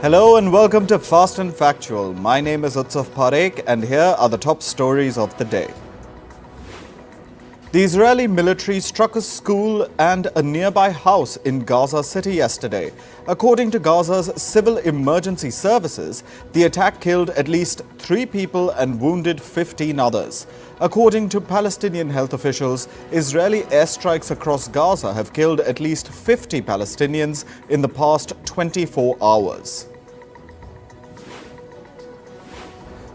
Hello and welcome to Fast and Factual. My name is Utsav Parekh and here are the top stories of the day. The Israeli military struck a school and a nearby house in Gaza City yesterday. According to Gaza's civil emergency services, the attack killed at least 3 people and wounded 15 others. According to Palestinian health officials, Israeli airstrikes across Gaza have killed at least 50 Palestinians in the past 24 hours.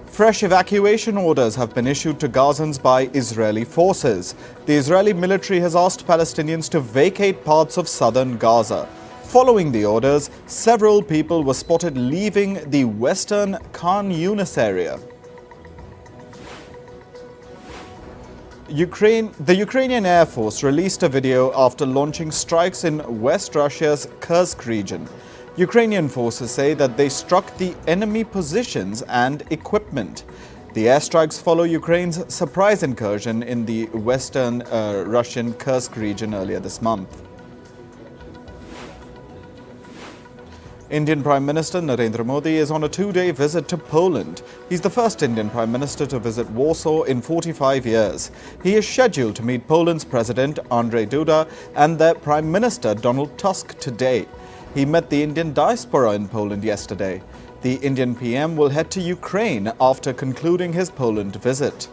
Fresh evacuation orders have been issued to Gazans by Israeli forces. The Israeli military has asked Palestinians to vacate parts of southern Gaza. Following the orders, several people were spotted leaving the western Khan Yunis area. The Ukrainian Air Force released a video after launching strikes in West Russia's Kursk region. Ukrainian forces say that they struck the enemy positions and equipment. The airstrikes follow Ukraine's surprise incursion in the western Russian Kursk region earlier this month. Indian Prime Minister Narendra Modi is on a 2-day visit to Poland. He's the first Indian Prime Minister to visit Warsaw in 45 years. He is scheduled to meet Poland's President Andrzej Duda and their Prime Minister Donald Tusk today. He met the Indian diaspora in Poland yesterday. The Indian PM will head to Ukraine after concluding his Poland visit.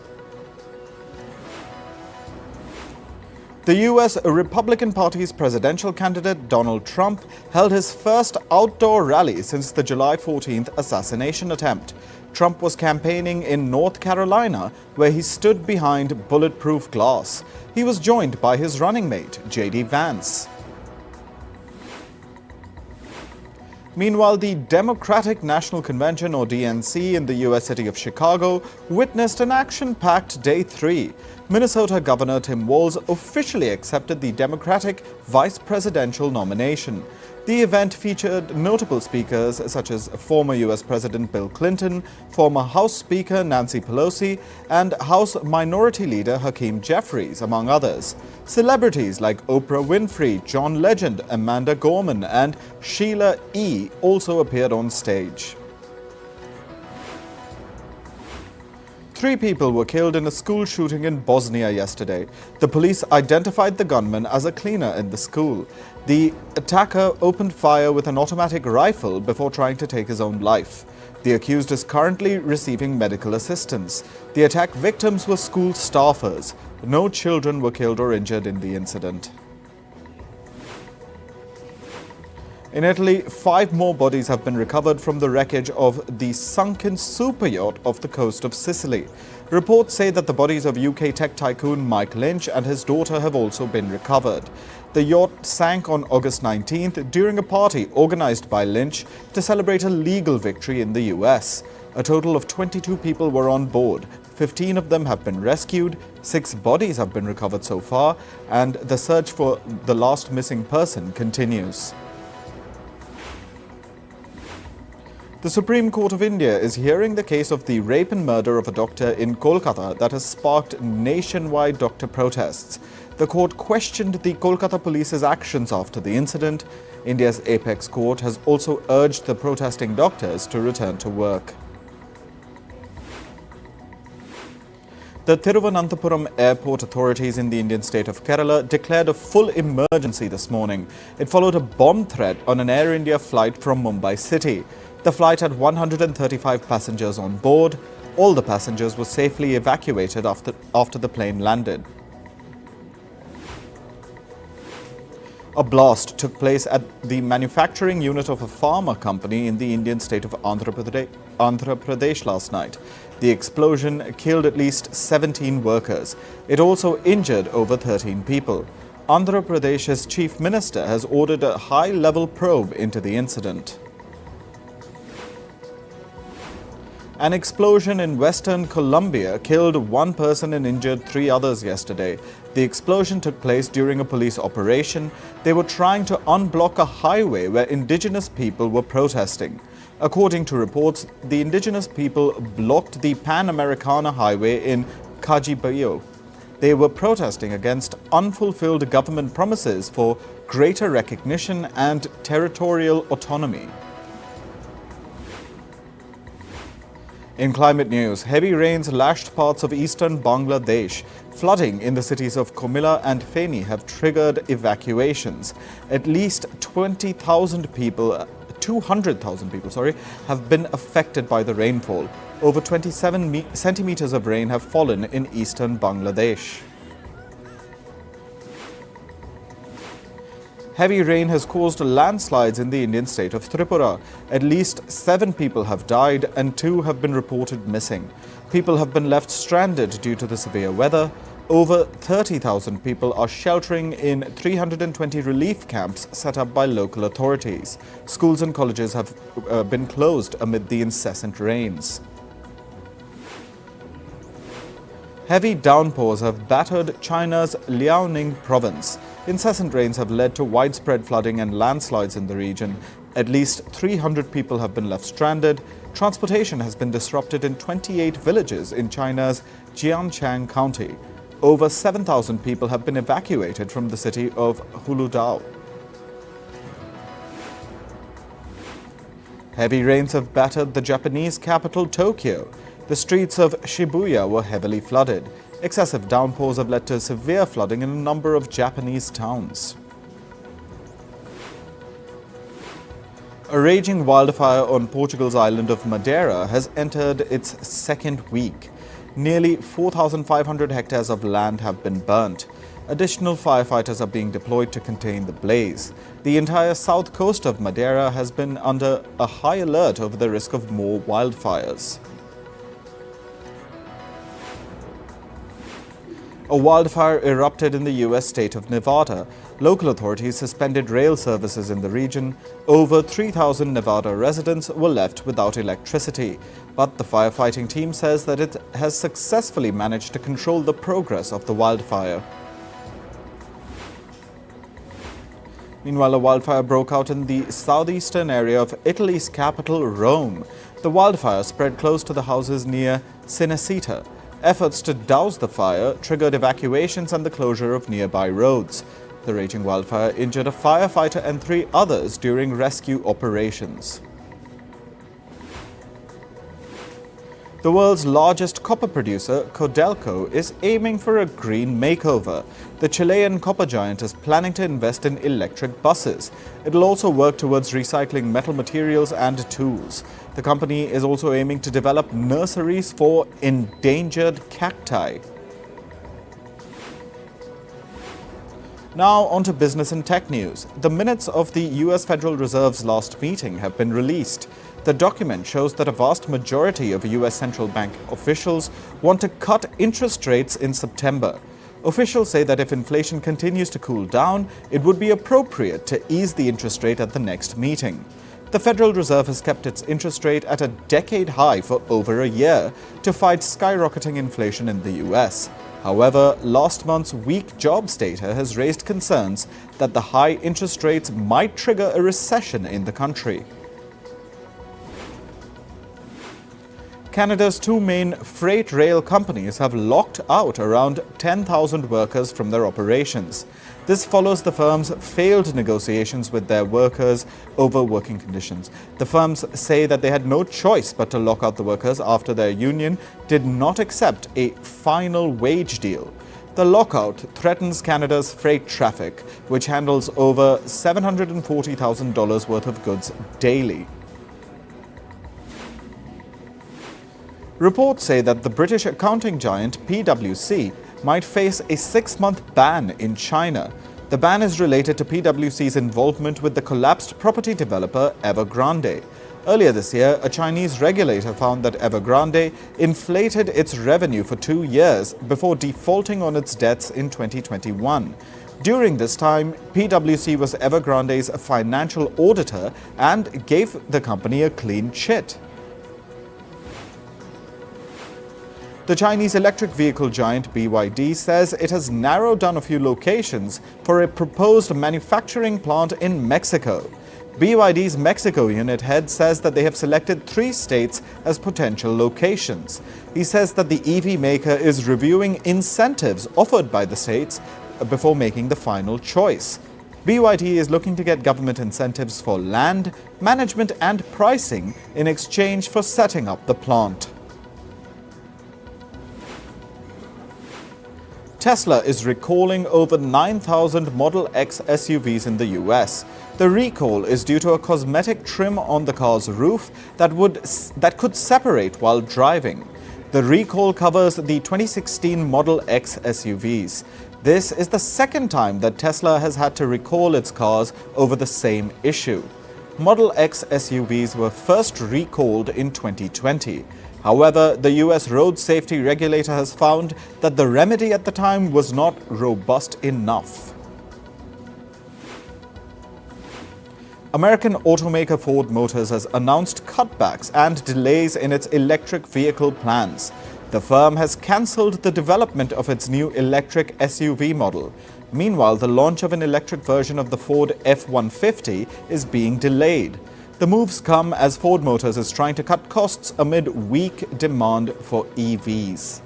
The US Republican Party's presidential candidate Donald Trump held his first outdoor rally since the July 14th assassination attempt. Trump was campaigning in North Carolina, where he stood behind bulletproof glass. He was joined by his running mate, J.D. Vance. Meanwhile, the Democratic National Convention, or DNC, in the U.S. city of Chicago witnessed an action-packed Day 3. Minnesota Governor Tim Walz officially accepted the Democratic vice presidential nomination. The event featured notable speakers such as former U.S. President Bill Clinton, former House Speaker Nancy Pelosi, and House Minority Leader Hakeem Jeffries, among others. Celebrities like Oprah Winfrey, John Legend, Amanda Gorman, and Sheila E. also appeared on stage. 3 people were killed in a school shooting in Bosnia yesterday. The police identified the gunman as a cleaner in the school. The attacker opened fire with an automatic rifle before trying to take his own life. The accused is currently receiving medical assistance. The attack victims were school staffers. No children were killed or injured in the incident. In Italy, 5 more bodies have been recovered from the wreckage of the sunken superyacht off the coast of Sicily. Reports say that the bodies of UK tech tycoon Mike Lynch and his daughter have also been recovered. The yacht sank on August 19th during a party organized by Lynch to celebrate a legal victory in the US. A total of 22 people were on board. 15 of them have been rescued, 6 bodies have been recovered so far, and the search for the last missing person continues. The Supreme Court of India is hearing the case of the rape and murder of a doctor in Kolkata that has sparked nationwide doctor protests. The court questioned the Kolkata police's actions after the incident. India's apex court has also urged the protesting doctors to return to work. The Thiruvananthapuram airport authorities in the Indian state of Kerala declared a full emergency this morning. It followed a bomb threat on an Air India flight from Mumbai city. The flight had 135 passengers on board. All the passengers were safely evacuated after the plane landed. A blast took place at the manufacturing unit of a pharma company in the Indian state of Andhra Pradesh last night. The explosion killed at least 17 workers. It also injured over 13 people. Andhra Pradesh's chief minister has ordered a high-level probe into the incident. An explosion in western Colombia killed 1 person and injured 3 others yesterday. The explosion took place during a police operation. They were trying to unblock a highway where indigenous people were protesting. According to reports, the indigenous people blocked the Pan Americana highway in Cajibayo. They were protesting against unfulfilled government promises for greater recognition and territorial autonomy. In climate news, heavy rains lashed parts of eastern Bangladesh. Flooding in the cities of Comilla and Feni have triggered evacuations. At least 200,000 people, have been affected by the rainfall. Over 27 centimeters of rain have fallen in eastern Bangladesh. Heavy rain has caused landslides in the Indian state of Tripura. At least 7 people have died and 2 have been reported missing. People have been left stranded due to the severe weather. Over 30,000 people are sheltering in 320 relief camps set up by local authorities. Schools and colleges have been closed amid the incessant rains. Heavy downpours have battered China's Liaoning province. Incessant rains have led to widespread flooding and landslides in the region. At least 300 people have been left stranded. Transportation has been disrupted in 28 villages in China's Jiangchang County. Over 7,000 people have been evacuated from the city of Huludao. Heavy rains have battered the Japanese capital, Tokyo. The streets of Shibuya were heavily flooded. Excessive downpours have led to severe flooding in a number of Japanese towns. A raging wildfire on Portugal's island of Madeira has entered its second week. Nearly 4,500 hectares of land have been burnt. Additional firefighters are being deployed to contain the blaze. The entire south coast of Madeira has been under a high alert over the risk of more wildfires. A wildfire erupted in the U.S. state of Nevada. Local authorities suspended rail services in the region. Over 3,000 Nevada residents were left without electricity. But the firefighting team says that it has successfully managed to control the progress of the wildfire. Meanwhile, a wildfire broke out in the southeastern area of Italy's capital, Rome. The wildfire spread close to the houses near Cinecittà. Efforts to douse the fire triggered evacuations and the closure of nearby roads. The raging wildfire injured a firefighter and 3 others during rescue operations. The world's largest copper producer, Codelco, is aiming for a green makeover. The Chilean copper giant is planning to invest in electric buses. It will also work towards recycling metal materials and tools. The company is also aiming to develop nurseries for endangered cacti. Now on to business and tech news. The minutes of the US Federal Reserve's last meeting have been released. The document shows that a vast majority of US central bank officials want to cut interest rates in September. Officials say that if inflation continues to cool down, it would be appropriate to ease the interest rate at the next meeting. The Federal Reserve has kept its interest rate at a decade high for over a year to fight skyrocketing inflation in the US. However, last month's weak jobs data has raised concerns that the high interest rates might trigger a recession in the country. Canada's 2 main freight rail companies have locked out around 10,000 workers from their operations. This follows the firm's failed negotiations with their workers over working conditions. The firms say that they had no choice but to lock out the workers after their union did not accept a final wage deal. The lockout threatens Canada's freight traffic, which handles over $740,000 worth of goods daily. Reports say that the British accounting giant PwC might face a 6-month ban in China. The ban is related to PwC's involvement with the collapsed property developer Evergrande. Earlier this year, a Chinese regulator found that Evergrande inflated its revenue for 2 years before defaulting on its debts in 2021. During this time, PwC was Evergrande's financial auditor and gave the company a clean chit. The Chinese electric vehicle giant BYD says it has narrowed down a few locations for a proposed manufacturing plant in Mexico. BYD's Mexico unit head says that they have selected 3 states as potential locations. He says that the EV maker is reviewing incentives offered by the states before making the final choice. BYD is looking to get government incentives for land, management and pricing in exchange for setting up the plant. Tesla is recalling over 9,000 Model X SUVs in the US. The recall is due to a cosmetic trim on the car's roof that could separate while driving. The recall covers the 2016 Model X SUVs. This is the second time that Tesla has had to recall its cars over the same issue. Model X SUVs were first recalled in 2020. However, the US road safety regulator has found that the remedy at the time was not robust enough. American automaker Ford Motors has announced cutbacks and delays in its electric vehicle plans. The firm has cancelled the development of its new electric SUV model. Meanwhile, the launch of an electric version of the Ford F-150 is being delayed. The moves come as Ford Motors is trying to cut costs amid weak demand for EVs.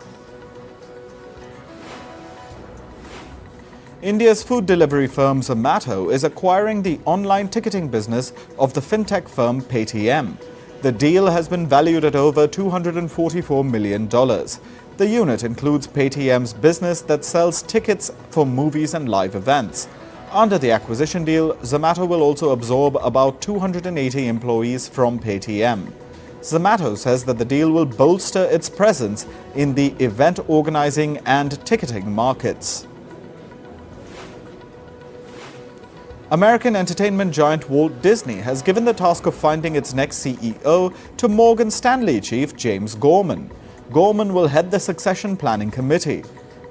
India's food delivery firm Zomato is acquiring the online ticketing business of the fintech firm Paytm. The deal has been valued at over $244 million. The unit includes Paytm's business that sells tickets for movies and live events. Under the acquisition deal, Zomato will also absorb about 280 employees from Paytm. Zomato says that the deal will bolster its presence in the event organizing and ticketing markets. American entertainment giant Walt Disney has given the task of finding its next CEO to Morgan Stanley chief James Gorman. Gorman will head the succession planning committee.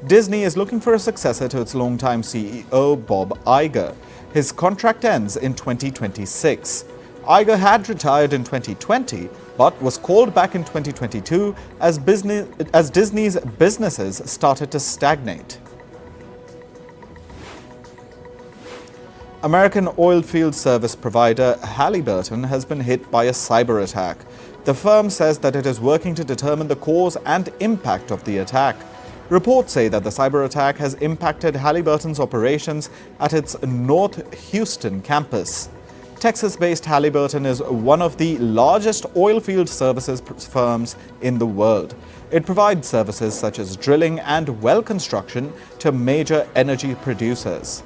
Disney is looking for a successor to its longtime CEO Bob Iger. His contract ends in 2026. Iger had retired in 2020 but was called back in 2022 as Disney's businesses started to stagnate. American oilfield service provider Halliburton has been hit by a cyber attack. The firm says that it is working to determine the cause and impact of the attack. Reports say that the cyber attack has impacted Halliburton's operations at its North Houston campus. Texas-based Halliburton is one of the largest oilfield services firms in the world. It provides services such as drilling and well construction to major energy producers.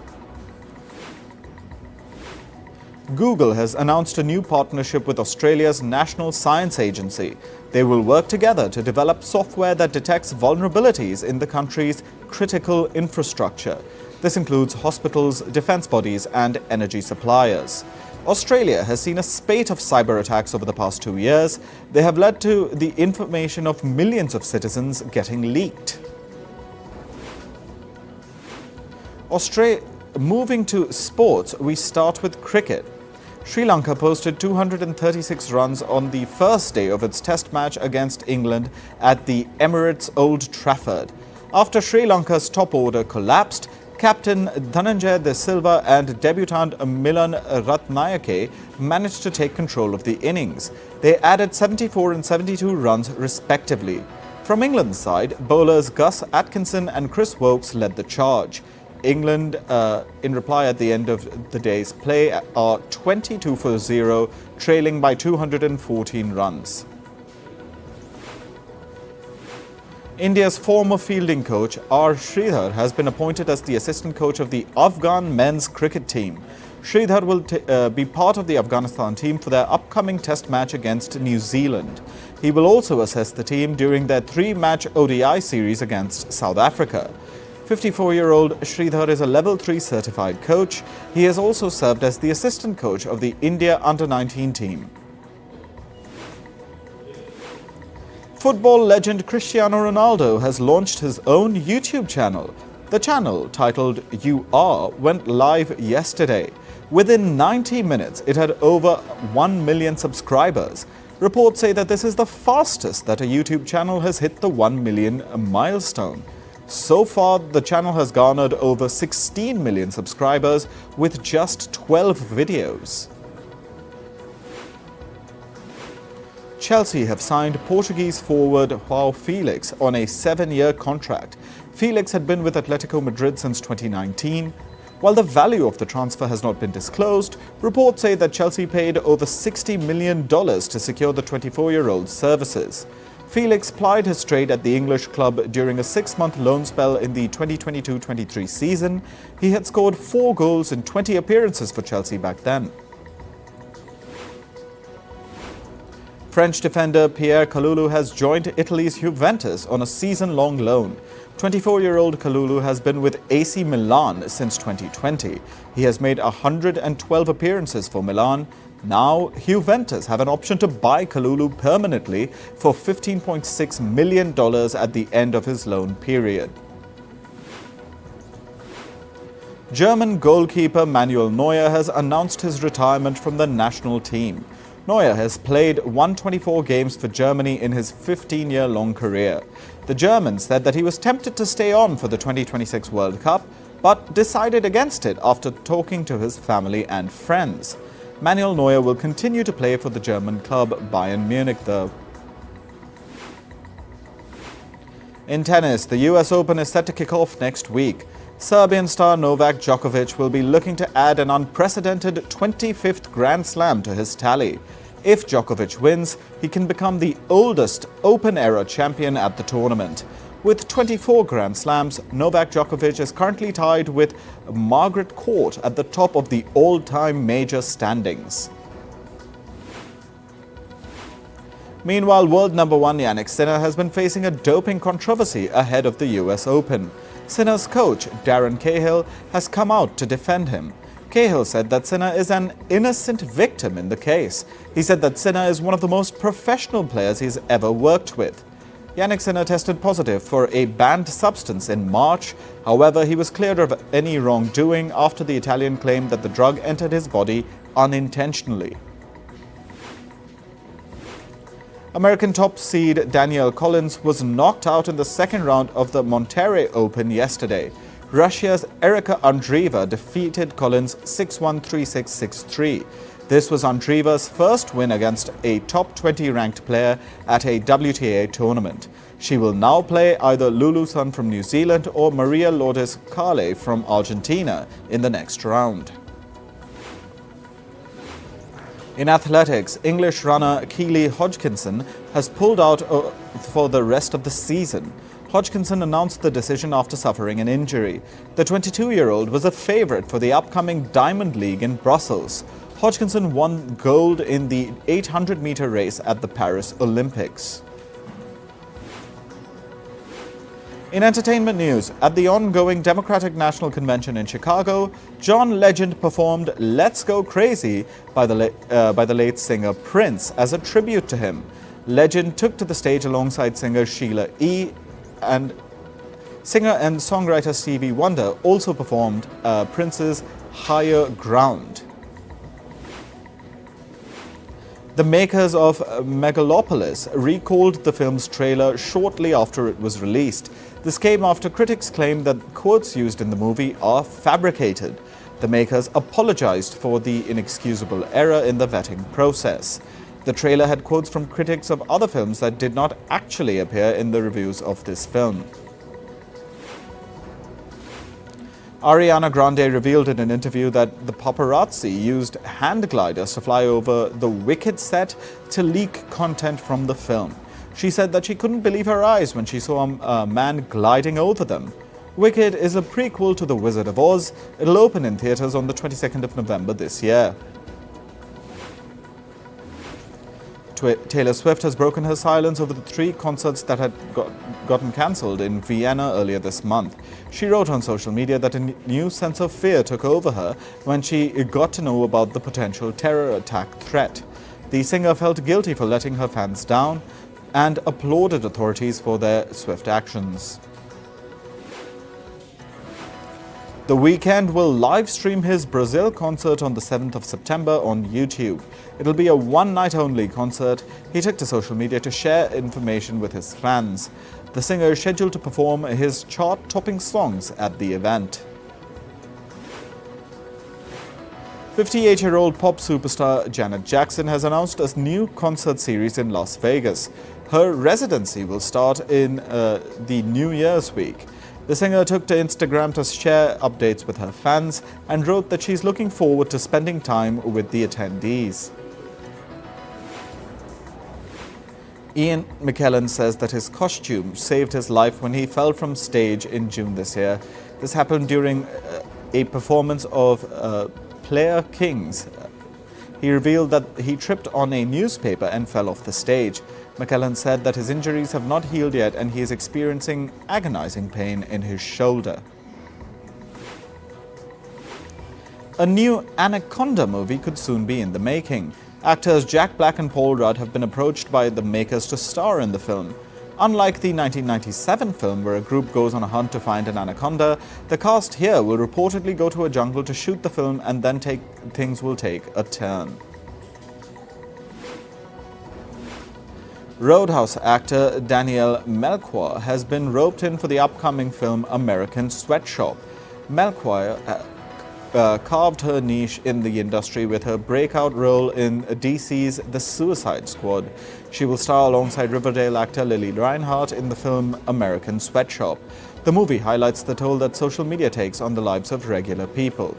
Google has announced a new partnership with Australia's National Science Agency. They will work together to develop software that detects vulnerabilities in the country's critical infrastructure. This includes hospitals, defense bodies, and energy suppliers. Australia has seen a spate of cyber attacks over the past 2 years. They have led to the information of millions of citizens getting leaked. Moving to sports, we start with cricket. Sri Lanka posted 236 runs on the first day of its test match against England at the Emirates Old Trafford. After Sri Lanka's top order collapsed, captain Dhananjay De Silva and debutant Milan Ratnayake managed to take control of the innings. They added 74 and 72 runs respectively. From England's side, bowlers Gus Atkinson and Chris Woakes led the charge. England, in reply at the end of the day's play, are 22 for 0, trailing by 214 runs. India's former fielding coach R. Sridhar has been appointed as the assistant coach of the Afghan men's cricket team. Sridhar will be part of the Afghanistan team for their upcoming test match against New Zealand. He will also assess the team during their 3-match ODI series against South Africa. 54-year-old Sridhar is a Level 3 certified coach. He has also served as the assistant coach of the India Under-19 team. Football legend Cristiano Ronaldo has launched his own YouTube channel. The channel, titled You Are, went live yesterday. Within 90 minutes, it had over 1 million subscribers. Reports say that this is the fastest that a YouTube channel has hit the 1 million milestone. So far, the channel has garnered over 16 million subscribers with just 12 videos. Chelsea have signed Portuguese forward João Felix on a 7-year contract. Felix had been with Atletico Madrid since 2019. While the value of the transfer has not been disclosed, reports say that Chelsea paid over $60 million to secure the 24-year-old's services. Felix plied his trade at the English club during a 6-month loan spell in the 2022-23 season. He had scored 4 goals in 20 appearances for Chelsea back then. French defender Pierre Kalulu has joined Italy's Juventus on a season-long loan. 24-year-old Kalulu has been with AC Milan since 2020. He has made 112 appearances for Milan. Now, Juventus have an option to buy Kalulu permanently for $15.6 million at the end of his loan period. German goalkeeper Manuel Neuer has announced his retirement from the national team. Neuer has played 124 games for Germany in his 15-year-long career. The German said that he was tempted to stay on for the 2026 World Cup, but decided against it after talking to his family and friends. Manuel Neuer will continue to play for the German club Bayern Munich, though. In tennis, the US Open is set to kick off next week. Serbian star Novak Djokovic will be looking to add an unprecedented 25th Grand Slam to his tally. If Djokovic wins, he can become the oldest Open-era champion at the tournament. With 24 Grand Slams, Novak Djokovic is currently tied with Margaret Court at the top of the all-time major standings. Meanwhile, world number 1 Jannik Sinner has been facing a doping controversy ahead of the US Open. Sinner's coach, Darren Cahill, has come out to defend him. Cahill said that Sinner is an innocent victim in the case. He said that Sinner is one of the most professional players he's ever worked with. Jannik Sinner tested positive for a banned substance in March. However, he was cleared of any wrongdoing after the Italian claimed that the drug entered his body unintentionally. American top seed Danielle Collins was knocked out in the second round of the Monterrey Open yesterday. Russia's Erika Andreeva defeated Collins 6-1, 3-6, 6-3. This was Andreeva's first win against a top 20 ranked player at a WTA tournament. She will now play either Lulu Sun from New Zealand or Maria Lourdes Carle from Argentina in the next round. In athletics, English runner Keely Hodgkinson has pulled out for the rest of the season. Hodgkinson announced the decision after suffering an injury. The 22-year-old was a favourite for the upcoming Diamond League in Brussels. Hodgkinson won gold in the 800-metre race at the Paris Olympics. In entertainment news, at the ongoing Democratic National Convention in Chicago, John Legend performed "Let's Go Crazy" by the late singer Prince as a tribute to him. Legend took to the stage alongside singer Sheila E. and singer and songwriter Stevie Wonder also performed Prince's "Higher Ground." The makers of Megalopolis recalled the film's trailer shortly after it was released. This came after critics claimed that quotes used in the movie are fabricated. The makers apologized for the inexcusable error in the vetting process. The trailer had quotes from critics of other films that did not actually appear in the reviews of this film. Ariana Grande revealed in an interview that the paparazzi used hand gliders to fly over the Wicked set to leak content from the film. She said that she couldn't believe her eyes when she saw a man gliding over them. Wicked is a prequel to The Wizard of Oz. It'll open in theaters on the 22nd of November this year. Taylor Swift has broken her silence over the 3 concerts that had gotten cancelled in Vienna earlier this month. She wrote on social media that a new sense of fear took over her when she got to know about the potential terror attack threat. The singer felt guilty for letting her fans down and applauded authorities for their swift actions. The Weeknd will live stream his Brazil concert on the 7th of September on YouTube. It'll be a one-night-only concert. He took to social media to share information with his fans. The singer is scheduled to perform his chart-topping songs at the event. 58-year-old pop superstar Janet Jackson has announced a new concert series in Las Vegas. Her residency will start in the New Year's week. The singer took to Instagram to share updates with her fans and wrote that she's looking forward to spending time with the attendees. Ian McKellen says that his costume saved his life when he fell from stage in June this year. This happened during a performance of Player Kings. He revealed that he tripped on a newspaper and fell off the stage. McKellen said that his injuries have not healed yet and he is experiencing agonizing pain in his shoulder. A new Anaconda movie could soon be in the making. Actors Jack Black and Paul Rudd have been approached by the makers to star in the film. Unlike the 1997 film where a group goes on a hunt to find an anaconda, the cast here will reportedly go to a jungle to shoot the film and then things will take a turn. Roadhouse actor Danielle Melchior has been roped in for the upcoming film American Sweatshop. Melchior carved her niche in the industry with her breakout role in DC's The Suicide Squad. She will star alongside Riverdale actor Lily Reinhart in the film American Sweatshop. The movie highlights the toll that social media takes on the lives of regular people.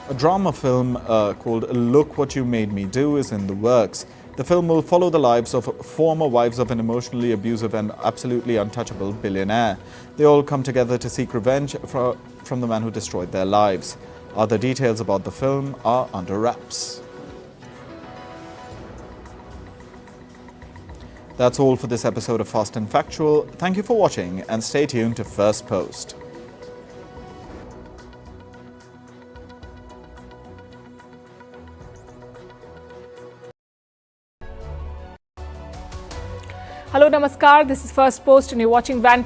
A drama film called Look What You Made Me Do is in the works. The film will follow the lives of former wives of an emotionally abusive and absolutely untouchable billionaire. They all come together to seek revenge from the man who destroyed their lives. Other details about the film are under wraps. That's all for this episode of Fast and Factual. Thank you for watching and stay tuned to Firstpost. Hello, Namaskar. This is Firstpost and you're watching Vantage.